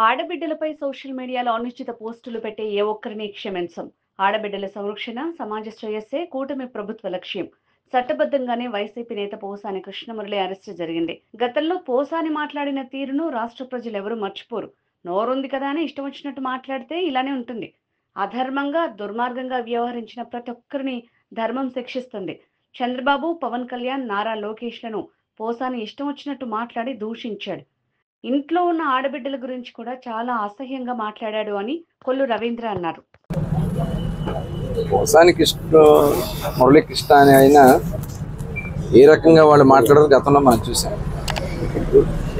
ఆడబిడ్డలపై social మీడియాలో అనుచిత పోస్టులు పెట్టే ఏ ఒక్కరిని క్షమించం. ఆడబిడ్డల సంరక్షణ, సమాజ శ్రేయస్సే కూటమి ప్రభుత్వ లక్ష్యం. చట్టబద్ధంగానే వైసీపీ నేత పోసాని కృష్ణమురళి అరెస్టు జరిగింది. గతంలో పోసాని మాట్లాడిన తీరును రాష్ట్ర ప్రజలెవరూ మర్చిపోరు. నోరుంది కదా అని ఇష్టం వచ్చినట్టు మాట్లాడితే ఇలానే ఉంటుంది. అధర్మంగా, దుర్మార్గంగా వ్యవహరించిన ప్రతి ఒక్కరిని ధర్మం శిక్షిస్తుంది. చంద్రబాబు, పవన్ కళ్యాణ్, నారా లోకేష్లను పోసాని ఇష్టం వచ్చినట్టు మాట్లాడి దూషించాడు. ఇంట్లో ఉన్న ఆడబిడ్డల గురించి కూడా చాలా అసహ్యంగా మాట్లాడాడు అని కొల్లు రవీంద్ర అన్నారు. పోసాని మురళీకృష్ణ అని ఆయన ఏ రకంగా వాళ్ళు మాట్లాడారు గతంలో మనం చూసాం.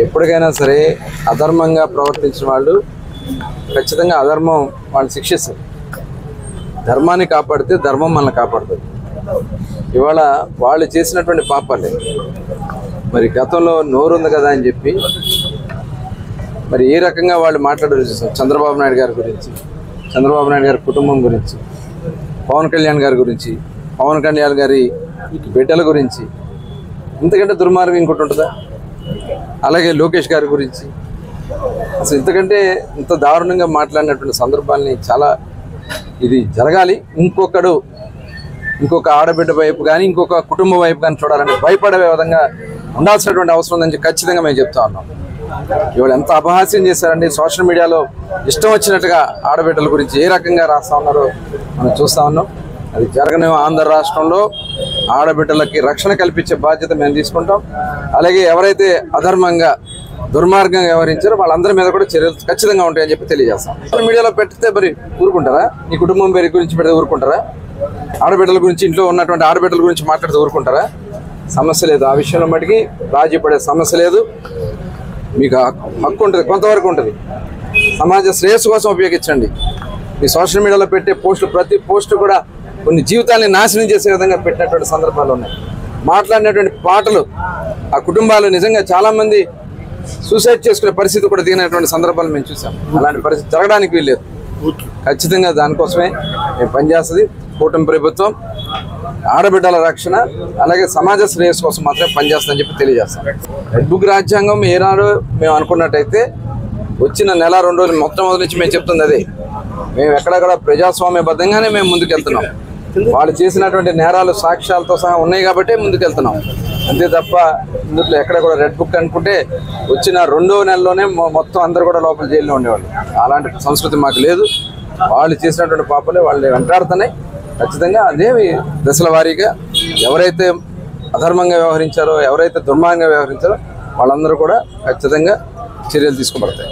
ఎప్పటికైనా సరే అధర్మంగా ప్రవర్తించిన వాళ్ళు ఖచ్చితంగా అధర్మం వాళ్ళు శిక్షిస్తారు. ధర్మాన్ని కాపాడితే ధర్మం మనల్ని కాపాడుతుంది. ఇవాళ వాళ్ళు చేసినటువంటి పాపాలే. మరి గతంలో నోరుంది కదా అని చెప్పి మరి ఏ రకంగా వాళ్ళు మాట్లాడారు చూసాం. చంద్రబాబు నాయుడు గారి గురించి, చంద్రబాబు నాయుడు గారి కుటుంబం గురించి, పవన్ కళ్యాణ్ గారి గురించి, పవన్ కళ్యాణ్ గారి బిడ్డల గురించి, ఇంతకంటే దుర్మార్గం ఇంకోటి ఉంటుందా? అలాగే లోకేష్ గారి గురించి అసలు ఇంతకంటే ఇంత దారుణంగా మాట్లాడినటువంటి సందర్భాలని చాలా ఇది జరగాలి. ఇంకొక ఆడబిడ్డ వైపు కానీ ఇంకొక కుటుంబం వైపు కానీ చూడాలంటే భయపడే విధంగా ఉండాల్సినటువంటి అవసరం ఉందని ఖచ్చితంగా మేము చెప్తా ఉన్నాం. ఇవాళ ఎంత అపహాస్యం చేశారండి. సోషల్ మీడియాలో ఇష్టం వచ్చినట్టుగా ఆడబిడ్డల గురించి ఏ రకంగా రాస్తా ఉన్నారో మనం చూస్తూ ఉన్నాం. అది జరగని ఆంధ్ర రాష్ట్రంలో ఆడబిడ్డలకి రక్షణ కల్పించే బాధ్యత మేము తీసుకుంటాం. అలాగే ఎవరైతే అధర్మంగా దుర్మార్గంగా వ్యవహరించారో వాళ్ళందరి మీద కూడా చర్యలు ఖచ్చితంగా ఉంటాయని చెప్పి తెలియజేస్తాం. సోషల్ మీడియాలో పెడితే మరి ఊరుకుంటారా? నీ కుటుంబం పేరు గురించి పెడితే ఊరుకుంటారా? ఆడబిడ్డల గురించి, ఇంట్లో ఉన్నటువంటి ఆడబిడ్డల గురించి మాట్లాడితే ఊరుకుంటారా? సమస్య లేదు. ఆ విషయంలో మటుకి రాజీ పడే సమస్య లేదు. మీకు హక్కు ఉంటుంది, కొంతవరకు ఉంటుంది. సమాజ శ్రేయస్సు కోసం ఉపయోగించండి. మీ సోషల్ మీడియాలో పెట్టే పోస్టులు, ప్రతి పోస్టు కూడా కొన్ని జీవితాలని నాశనం చేసే విధంగా పెట్టినటువంటి సందర్భాలు ఉన్నాయి. మాట్లాడినటువంటి పాటలు ఆ కుటుంబాలు నిజంగా చాలామంది సూసైడ్ చేసుకునే పరిస్థితి కూడా దిగినటువంటి సందర్భాలు మేము చూసాం. అలాంటి పరిస్థితి జరగడానికి వీల్లేదు. ఖచ్చితంగా దానికోసమే మేము పనిచేస్తుంది కూటమి ప్రభుత్వం. ఆడబిడ్డల రక్షణ అలాగే సమాజ శ్రేయస్సు కోసం మాత్రమే పనిచేస్తుందని చెప్పి తెలియజేస్తాం. రెడ్ బుక్ రాజ్యాంగం ఏనాడు మేము అనుకున్నట్టయితే వచ్చిన నెల 2 రోజులు మొట్టమొదటి నుంచి మేము చెప్తుంది అదే. మేము ఎక్కడెక్కడ ప్రజాస్వామ్యబద్ధంగానే మేము ముందుకెళ్తున్నాం. వాళ్ళు చేసినటువంటి నేరాలు సాక్ష్యాలతో సహా ఉన్నాయి కాబట్టి ముందుకెళ్తున్నాం. అంతే తప్ప ఇందులో ఎక్కడ కూడా రెడ్ బుక్ అనుకుంటే వచ్చిన 2వ నెలలోనే మొత్తం అందరూ కూడా లోపల జైల్లో ఉండేవాళ్ళు. అలాంటి సంస్కృతి మాకు లేదు. వాళ్ళు చేసినటువంటి పాపలే వాళ్ళు వెంటాడుతున్నాయి. ఖచ్చితంగా అదేమి దశల వారీగా ఎవరైతే అధర్మంగా వ్యవహరించారో, ఎవరైతే దుర్మార్గంగా వ్యవహరించారో వాళ్ళందరూ కూడా ఖచ్చితంగా చర్యలు తీసుకోబడతాయి.